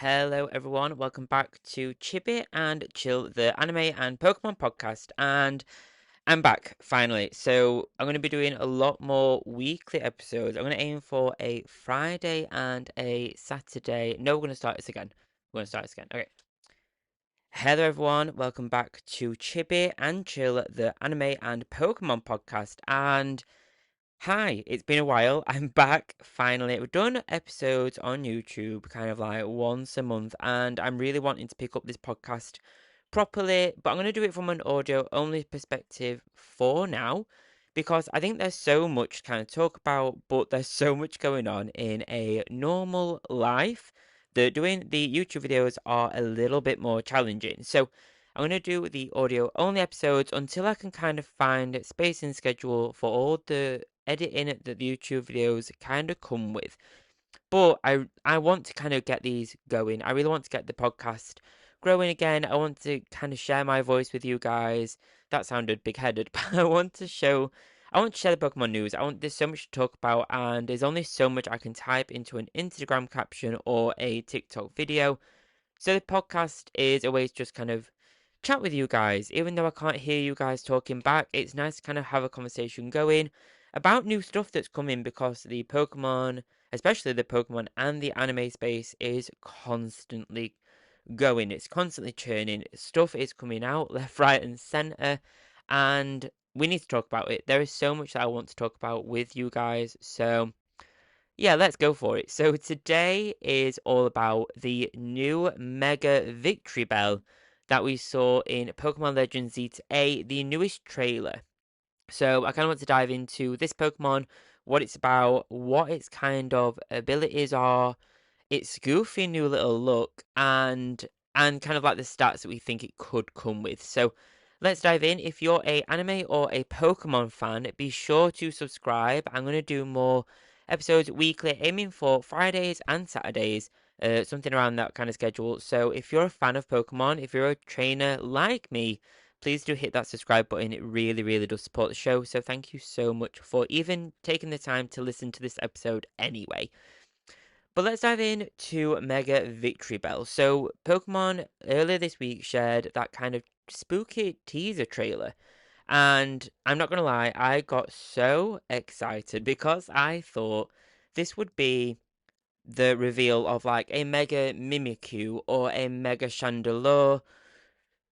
Hello everyone, welcome back to Chibi and Chill, the anime and Pokemon podcast, and I'm back finally. So I'm going to be doing a lot more weekly episodes. I'm going to aim for a Friday and a Saturday. No, we're going to start this again. We're going to start this again. Okay. Hello everyone, welcome back to Chibi and Chill, the anime and Pokemon podcast, and hi, it's been a while. I'm back finally. We've done episodes on YouTube kind of like once a month, and I'm really wanting to pick up this podcast properly, but I'm going to do it from an audio only perspective for now because I think there's so much to kind of talk about, but there's so much going on in a normal life that doing the YouTube videos are a little bit more challenging. So I'm going to do the audio only episodes until I can kind of find space and schedule for all the editing that the YouTube videos kind of come with. But I want to kind of get these going. I really want to get the podcast growing again. I want to kind of share my voice with you guys. That sounded big-headed, but I want to share the Pokemon news. There's so much to talk about, and there's only so much I can type into an Instagram caption or a TikTok video. So the podcast is a way to just kind of chat with you guys. Even though I can't hear you guys talking back, it's nice to kind of have a conversation going about new stuff that's coming because the Pokemon, especially the Pokemon and the anime space, is constantly going. It's constantly churning. Stuff is coming out left, right, and center, and we need to talk about it. There is so much that I want to talk about with you guys, so yeah, let's go for it. So today is all about the new Mega Victreebel that we saw in Pokemon Legends Z-A, the newest trailer. So I kind of want to dive into this Pokemon, what it's about, what its kind of abilities are, its goofy new little look, and kind of like the stats that we think it could come with. So let's dive in. If you're a anime or a Pokemon fan, be sure to subscribe. I'm going to do more episodes weekly, aiming for Fridays and Saturdays, something around that kind of schedule. So if you're a fan of Pokemon, if you're a trainer like me, please do hit that subscribe button. It really, really does support the show. So thank you so much for even taking the time to listen to this episode anyway. But let's dive in to Mega Victreebel. So, Pokemon earlier this week shared that kind of spooky teaser trailer. And I'm not going to lie, I got so excited because I thought this would be the reveal of like a Mega Mimikyu or a Mega Chandelure,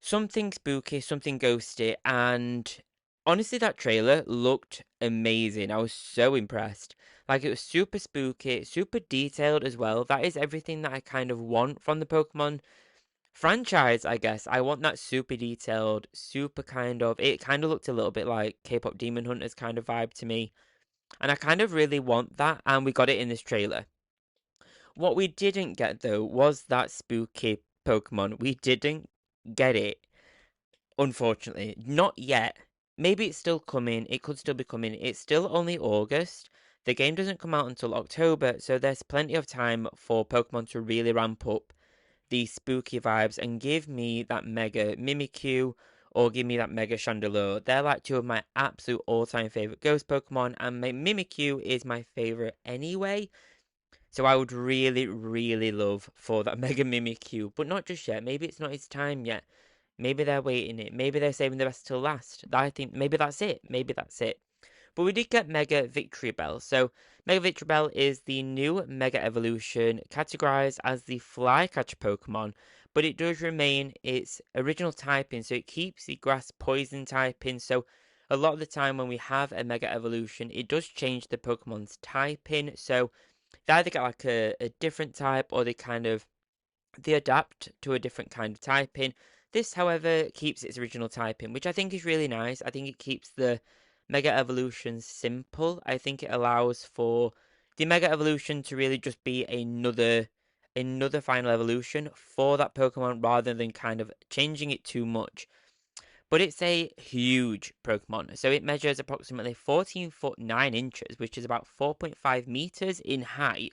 something spooky, something ghosty, and honestly, that trailer looked amazing. I was so impressed. Like, it was super spooky, super detailed as well. That is everything that I kind of want from the Pokemon franchise, I guess. I want that super detailed, super kind of. It kind of looked a little bit like K pop Demon Hunters kind of vibe to me. And I kind of really want that, and we got it in this trailer. What we didn't get, though, was that spooky Pokemon. We didn't get it. Unfortunately, not yet. Maybe it's still coming. It could still be coming. It's still only August. The game doesn't come out until October, so there's plenty of time for Pokemon to really ramp up these spooky vibes and give me that Mega Mimikyu or give me that Mega Chandelure. They're like two of my absolute all-time favorite ghost Pokemon, and my Mimikyu is my favorite anyway. So I would really, really love for that Mega Mimikyu, but not just yet. Maybe it's not its time yet. Maybe they're waiting it. Maybe they're saving the best till last. I think maybe that's it. Maybe that's it. But we did get Mega Victreebel. So Mega Victreebel is the new Mega Evolution, categorized as the Flycatcher Pokemon, but it does remain its original typing, so it keeps the Grass Poison typing. So a lot of the time when we have a Mega Evolution, it does change the Pokemon's typing. So they either get like a different type or they adapt to a different kind of typing. This, however, keeps its original typing, which I think is really nice. I think it keeps the Mega Evolution simple. I think it allows for the Mega Evolution to really just be another final evolution for that Pokemon rather than kind of changing it too much. But it's a huge Pokemon. So it measures approximately 14 foot 9 inches, which is about 4.5 meters in height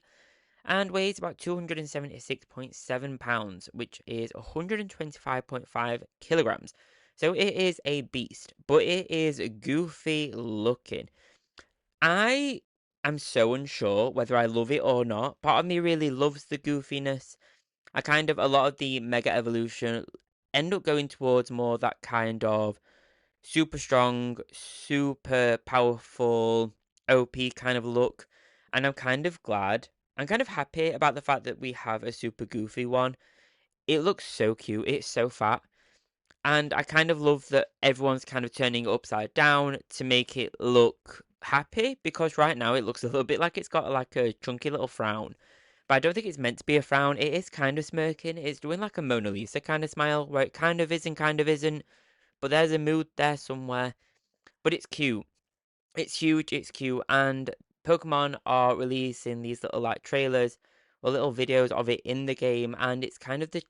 and weighs about 276.7 pounds, which is 125.5 kilograms. So it is a beast, but it is goofy looking. I am so unsure whether I love it or not. Part of me really loves the goofiness. A lot of the Mega Evolution end up going towards more that kind of super strong, super powerful, OP kind of look. And I'm kind of glad. I'm kind of happy about the fact that we have a super goofy one. It looks so cute. It's so fat. And I kind of love that everyone's kind of turning it upside down to make it look happy, because right now it looks a little bit like it's got like a chunky little frown. But I don't think it's meant to be a frown. It is kind of smirking. It's doing like a Mona Lisa kind of smile where it kind of is and kind of isn't. But there's a mood there somewhere. But it's cute. It's huge, it's cute, and Pokemon are releasing these little like trailers or little videos of it in the game, and it's kind of the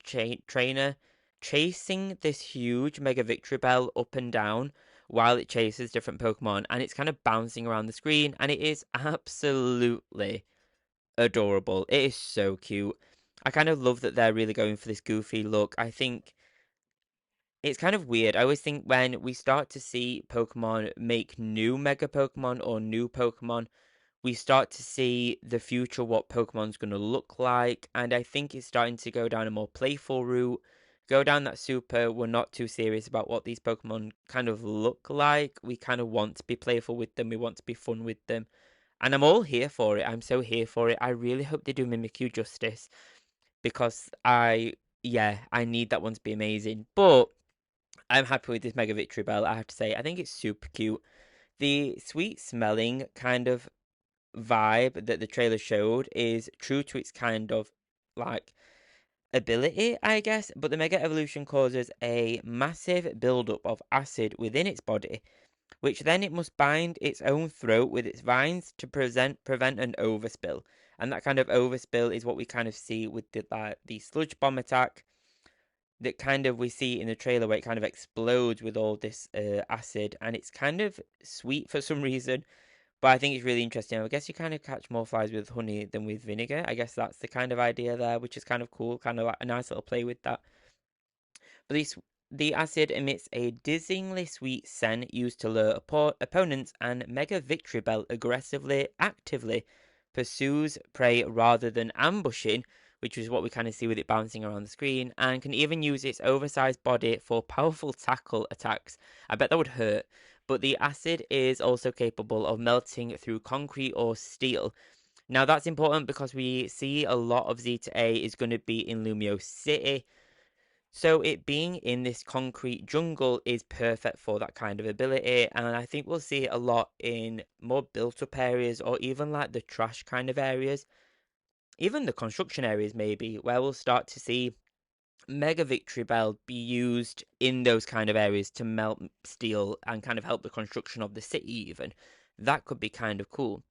trainer chasing this huge Mega Victreebel up and down while it chases different Pokemon, and it's kind of bouncing around the screen, and it is absolutely adorable. It is so cute. I kind of love that they're really going for this goofy look. I think it's kind of weird. I always think when we start to see Pokemon make new Mega Pokemon or new Pokemon, we start to see the future, what Pokemon's going to look like. And I think it's starting to go down a more playful route, go down that super. We're not too serious about what these Pokemon kind of look like. We kind of want to be playful with them, we want to be fun with them. And I'm all here for it. I'm so here for it. I really hope they do Mimikyu justice because yeah, I need that one to be amazing. But I'm happy with this Mega Victreebel, I have to say. I think it's super cute. The sweet smelling kind of vibe that the trailer showed is true to its kind of like ability, I guess. But the Mega Evolution causes a massive buildup of acid within its body, which then it must bind its own throat with its vines to prevent an overspill. And that kind of overspill is what we kind of see with the sludge bomb attack that kind of we see in the trailer where it kind of explodes with all this acid, and it's kind of sweet for some reason. But I think it's really interesting. I guess you kind of catch more flies with honey than with vinegar. I guess that's the kind of idea there, which is kind of cool, kind of like a nice little play with that. But the acid emits a dizzyingly sweet scent used to lure opponents, and Mega Victreebel actively pursues prey rather than ambushing, which is what we kind of see with it bouncing around the screen, and can even use its oversized body for powerful tackle attacks. I bet that would hurt. But the acid is also capable of melting through concrete or steel. Now that's important because we see a lot of Zeta A is going to be in Lumio City, so it being in this concrete jungle is perfect for that kind of ability, and I think we'll see it a lot in more built up areas or even like the trash kind of areas, even the construction areas maybe, where we'll start to see Mega Victreebel be used in those kind of areas to melt steel and kind of help the construction of the city even. That could be kind of cool.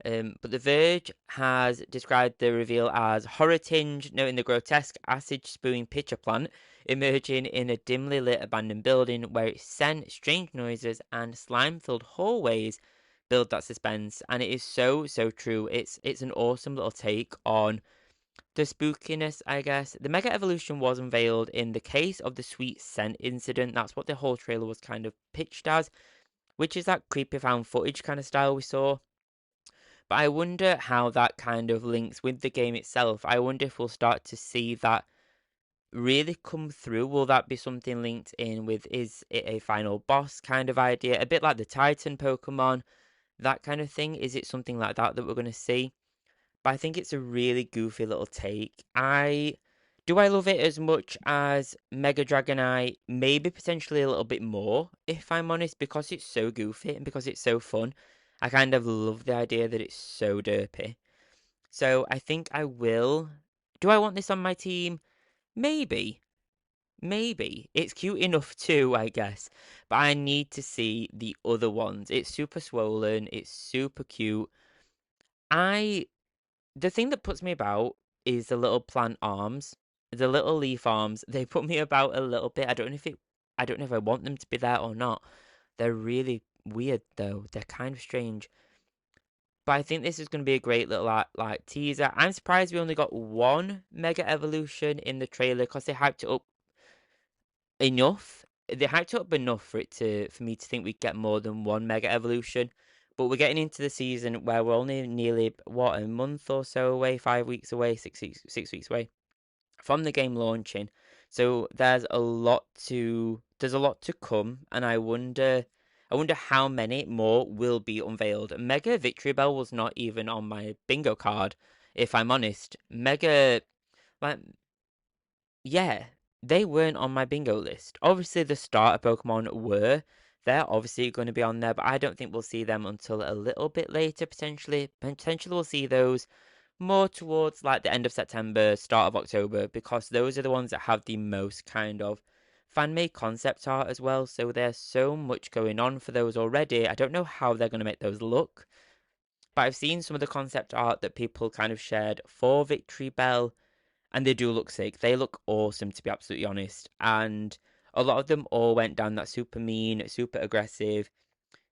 But The Verge has described the reveal as horror tinged, noting the grotesque acid spewing pitcher plant emerging in a dimly lit abandoned building where its scent, strange noises, and slime filled hallways build that suspense. And it is so true. It's an awesome little take on the spookiness, I guess. The Mega Evolution was unveiled in the case of the sweet scent incident. That's what the whole trailer was kind of pitched as, which is that creepy found footage kind of style we saw. But I wonder how that kind of links with the game itself. I wonder if we'll start to see that really come through. Will that be something linked in with, is it a final boss kind of idea? A bit like the Titan Pokemon, that kind of thing. Is it something like that that we're going to see? But I think it's a really goofy little take. I love it as much as Mega Dragonite, maybe potentially a little bit more, if I'm honest, because it's so goofy and because it's so fun. I kind of love the idea that it's so derpy. So I think I will. Do I want this on my team? Maybe. Maybe. It's cute enough too, I guess. But I need to see the other ones. It's super swollen, it's super cute. I The thing that puts me about is the little plant arms, the little leaf arms. They put me about a little bit. I don't know if I want them to be there or not. They're really weird though. They're kind of strange. But I think this is going to be a great little like teaser. I'm surprised we only got one Mega Evolution in the trailer because they hyped it up enough. They hyped it up enough for me to think we'd get more than one Mega Evolution. But we're getting into the season where we're only nearly what, a month or so away, 5 weeks away, 6 weeks away. from the game launching. So there's a lot to come, and I wonder how many more will be unveiled. Mega Victreebel was not even on my bingo card, if I'm honest. Mega, like, yeah, they weren't on my bingo list. Obviously, the starter Pokemon were. They're obviously going to be on there, but I don't think we'll see them until a little bit later, potentially. Potentially, we'll see those more towards like the end of September, start of October, because those are the ones that have the most kind of fan-made concept art as well. So there's so much going on for those already. I don't know how they're going to make those look, but I've seen some of the concept art that people kind of shared for Victreebel, and they do look sick. They look awesome, to be absolutely honest. And a lot of them all went down that super mean, super aggressive,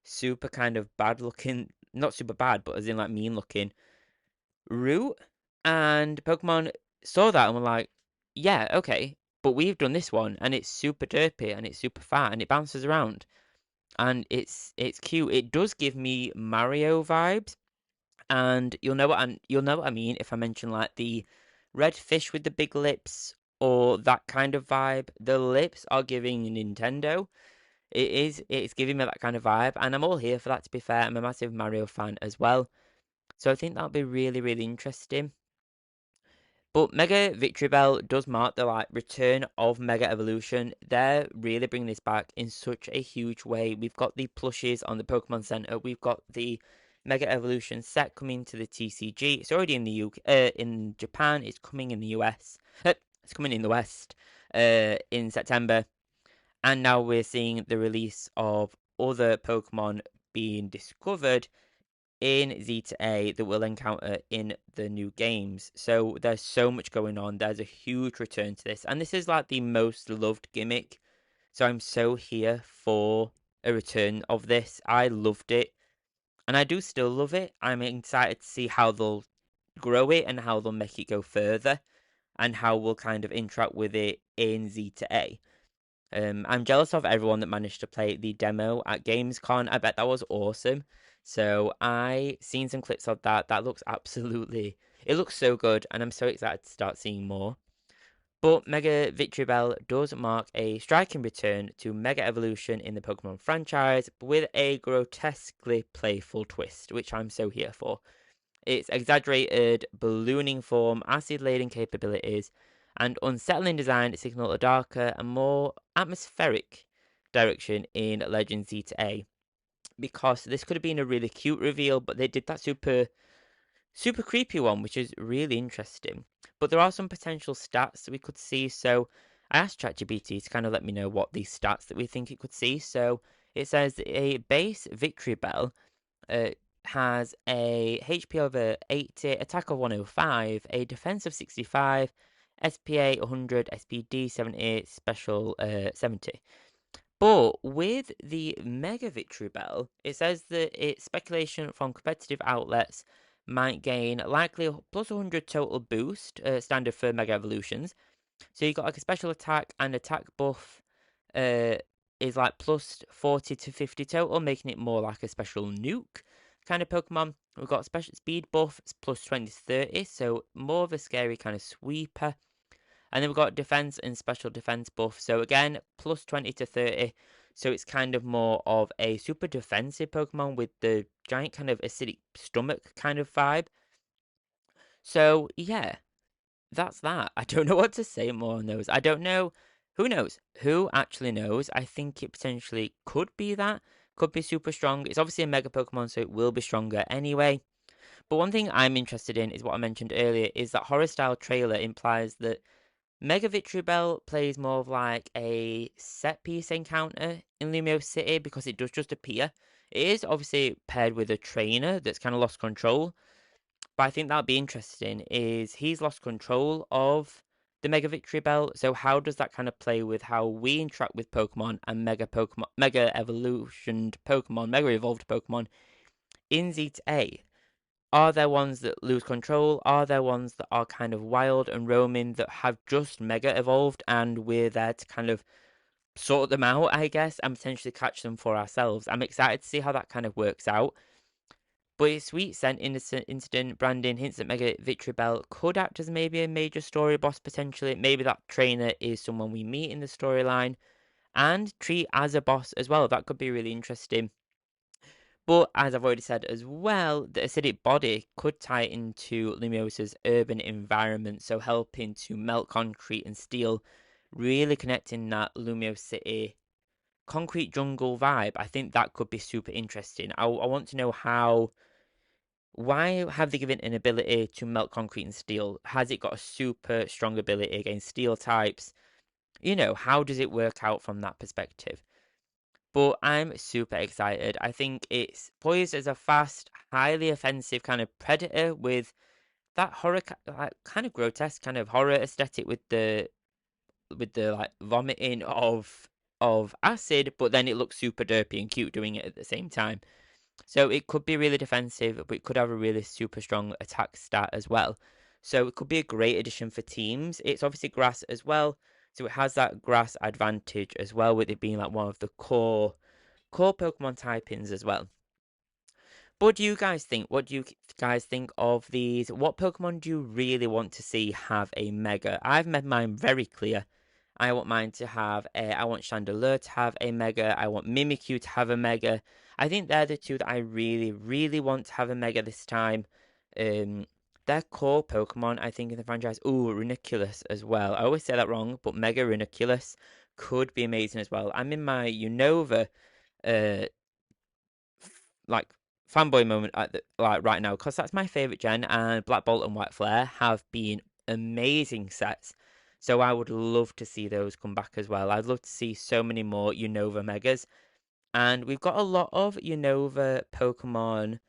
super kind of bad looking, not super bad, but as in like mean looking route. And Pokemon saw that and were like, yeah, okay, but we've done this one and it's super derpy and it's super fat and it bounces around and it's cute. It does give me Mario vibes, and you'll know what I mean if I mention like the red fish with the big lips or that kind of vibe. The lips are giving Nintendo. It's giving me that kind of vibe, and I'm all here for that, to be fair. I'm a massive Mario fan as well. So I think that'll be really, really interesting. But Mega Victreebel does mark the like return of Mega Evolution. They're really bringing this back in such a huge way. We've got the plushies on the Pokemon Center. We've got the Mega Evolution set coming to the TCG. It's already in the UK, in Japan. It's coming in the US. It's coming in the West in September. And now we're seeing the release of other Pokemon being discovered in Zeta A that we'll encounter in the new games. So there's so much going on. There's a huge return to this. And this is like the most loved gimmick. So I'm so here for a return of this. I loved it. And I do still love it. I'm excited to see how they'll grow it and how they'll make it go further and how we'll kind of interact with it in Zeta A. I'm jealous of everyone that managed to play the demo at Gamescom. I bet that was awesome. So I seen some clips of that. That looks absolutely, it looks so good, and I'm so excited to start seeing more. But Mega Victreebel does mark a striking return to Mega Evolution in the Pokemon franchise with a grotesquely playful twist, which I'm so here for. Its exaggerated ballooning form, acid-laden capabilities, and unsettling design signal a darker and more atmospheric direction in Legend Zeta A. Because this could have been a really cute reveal, but they did that super creepy one, which is really interesting. But there are some potential stats that we could see. So I asked ChatGPT to kind of let me know what these stats that we think it could see. So it says a base Victreebel uh, has a HP over 80, attack of 105, a defense of 65, SPA 100, SPD 70, special 70. But with the Mega Victory Bell, it says that its speculation from competitive outlets might gain likely plus 100 total boost, standard for Mega Evolutions. So you got like a special attack and attack buff uh, is like plus 40 to 50 total, making it more like a special nuke kind of Pokemon. We've got special speed buff, it's plus 20 to 30, so more of a scary kind of sweeper. And then we've got defense and special defense buff. So again, plus 20 to 30. So it's kind of more of a super defensive Pokemon with the giant kind of acidic stomach kind of vibe. So yeah, that's that. I don't know what to say more on those. I don't know. Who knows? Who actually knows? I think it potentially could be that. Could be super strong. It's obviously a Mega Pokemon, so it will be stronger anyway. But one thing I'm interested in is what I mentioned earlier, is that horror style trailer implies that Mega Victreebel plays more of like a set piece encounter in Lumio City because it does just appear. It is obviously paired with a trainer that's kind of lost control, but I think that'd be interesting. Is he's lost control of the Mega Victreebel? So how does that kind of play with how we interact with Pokemon and Mega Evolutioned Pokemon, Mega Evolved Pokemon in Zeta A? Are there ones that lose control? Are there ones that are kind of wild and roaming that have just mega evolved and we're there to kind of sort them out, I guess, and potentially catch them for ourselves? I'm excited to see how that kind of works out. But its sweet scent, innocent incident, branding hints that Mega Victreebel could act as maybe a major story boss potentially. Maybe that trainer is someone we meet in the storyline and treat as a boss as well. That could be really interesting. But as I've already said as well, the acidic body could tie into Lumiosa's urban environment, so helping to melt concrete and steel, really connecting that Lumio City concrete jungle vibe. I think that could be super interesting. I want to know why have they given an ability to melt concrete and steel? Has it got a super strong ability against steel types? How does it work out from that perspective? But I'm super excited. I think it's poised as a fast, highly offensive kind of predator with that horror, like, kind of grotesque kind of horror aesthetic with the like vomiting of acid, but then it looks super derpy and cute doing it at the same time. So it could be really defensive, but it could have a really super strong attack stat as well. So it could be a great addition for teams. It's obviously grass as well, so it has that grass advantage as well, with it being like one of the core Pokemon typings as well. But what do you guys think? What do you guys think of these? What Pokemon do you really want to see have a Mega? I've made mine very clear. I want mine to have a. I want Chandelure to have a Mega. I want Mimikyu to have a Mega. I think they're the two that I really, really want to have a Mega this time. Um, they're core Pokemon, I think, in the franchise. Ooh, Runiculus as well. I always say that wrong, but Mega Runiculus could be amazing as well. I'm in my Unova uh like fanboy moment like right now, because that's my favorite gen, and Black Bolt and White Flare have been amazing sets. So I would love to see those come back as well. I'd love to see so many more Unova Megas, and we've got a lot of Unova Pokemon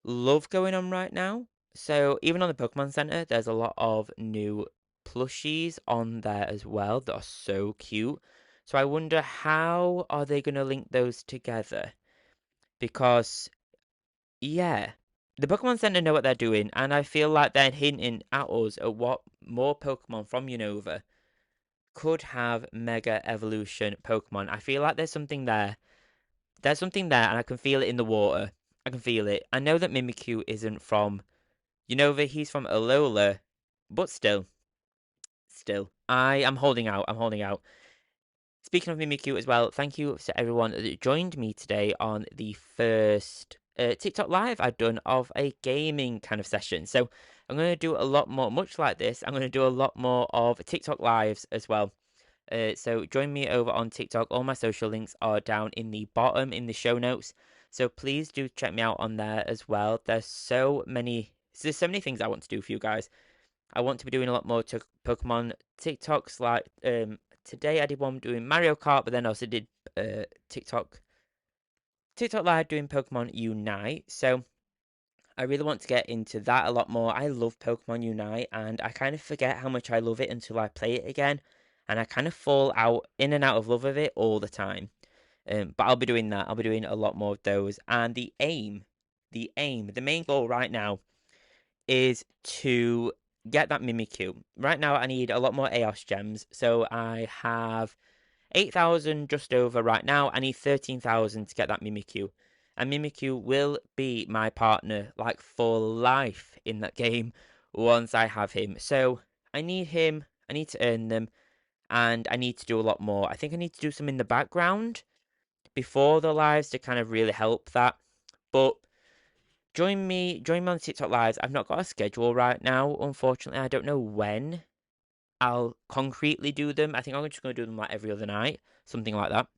love going on right now. So even on the Pokemon Center, there's a lot of new plushies on there as well that are so cute. So I wonder, how are they going to link those together? Because yeah, the Pokemon Center know what they're doing, and I feel like they're hinting at us at what more Pokemon from Unova could have Mega Evolution Pokemon. I feel like there's something there. There's something there, and I can feel it in the water. I can feel it. I know that Mimikyu isn't from Unova, he's from Alola, but still, I am holding out. I'm holding out. Speaking of Mimikyu as well, thank you to everyone that joined me today on the first TikTok live I've done of a gaming kind of session. So I'm going to do a lot more, much like this, I'm going to do a lot more of TikTok lives as well. So join me over on TikTok. All my social links are down in the bottom in the show notes. So please do check me out on there as well. There's so many things I want to do for you guys. I want to be doing a lot more Pokemon TikToks. Like today, I did one doing Mario Kart, but then I also did TikTok Live doing Pokemon Unite. So I really want to get into that a lot more. I love Pokemon Unite, and I kind of forget how much I love it until I play it again, and I kind of fall out in and out of love of it all the time. But I'll be doing that. I'll be doing a lot more of those, and the main goal right now is to get that Mimikyu. Right now, I need a lot more Eos gems. So I have 8,000 just over right now. I need 13,000 to get that Mimikyu. And Mimikyu will be my partner, like, for life in that game once I have him. So I need him. I need to earn them. And I need to do a lot more. I think I need to do some in the background before the lives to kind of really help that. But join me on TikTok lives. I've not got a schedule right now, unfortunately. I don't know when I'll concretely do them. I think I'm just going to do them like every other night, something like that,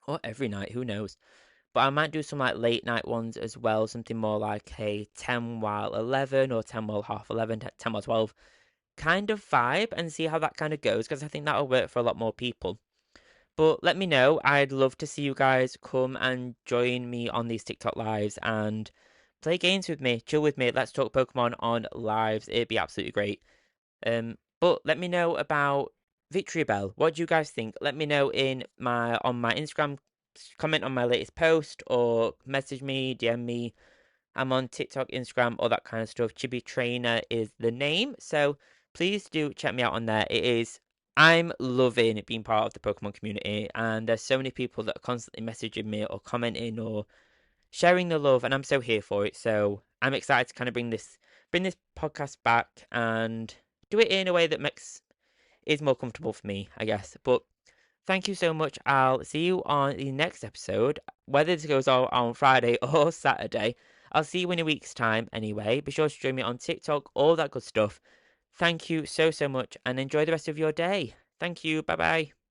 or every night. Who knows? But I might do some like late night ones as well, something more like a 10 while 11 or 10 while half 11, 10 while 12 kind of vibe, and see how that kind of goes, because I think that'll work for a lot more people. But let me know. I'd love to see you guys come and join me on these TikTok lives and play games with me, chill with me. Let's talk Pokemon on lives. It'd be absolutely great. But let me know about Victreebel. What do you guys think? Let me know on my Instagram, comment on my latest post, or message me, DM me. I'm on TikTok, Instagram, all that kind of stuff. Chibi Trainer is the name. So please do check me out on there. I'm loving being part of the Pokemon community, and there's so many people that are constantly messaging me or commenting or sharing the love, and I'm so here for it. So I'm excited to kind of bring this podcast back and do it in a way that makes is more comfortable for me, I guess. But thank you so much. I'll see you on the next episode, whether this goes out on Friday or Saturday. I'll see you in a week's time anyway. Be sure to join me on TikTok, all that good stuff. Thank you so, so much, and enjoy the rest of your day. Thank you. Bye bye.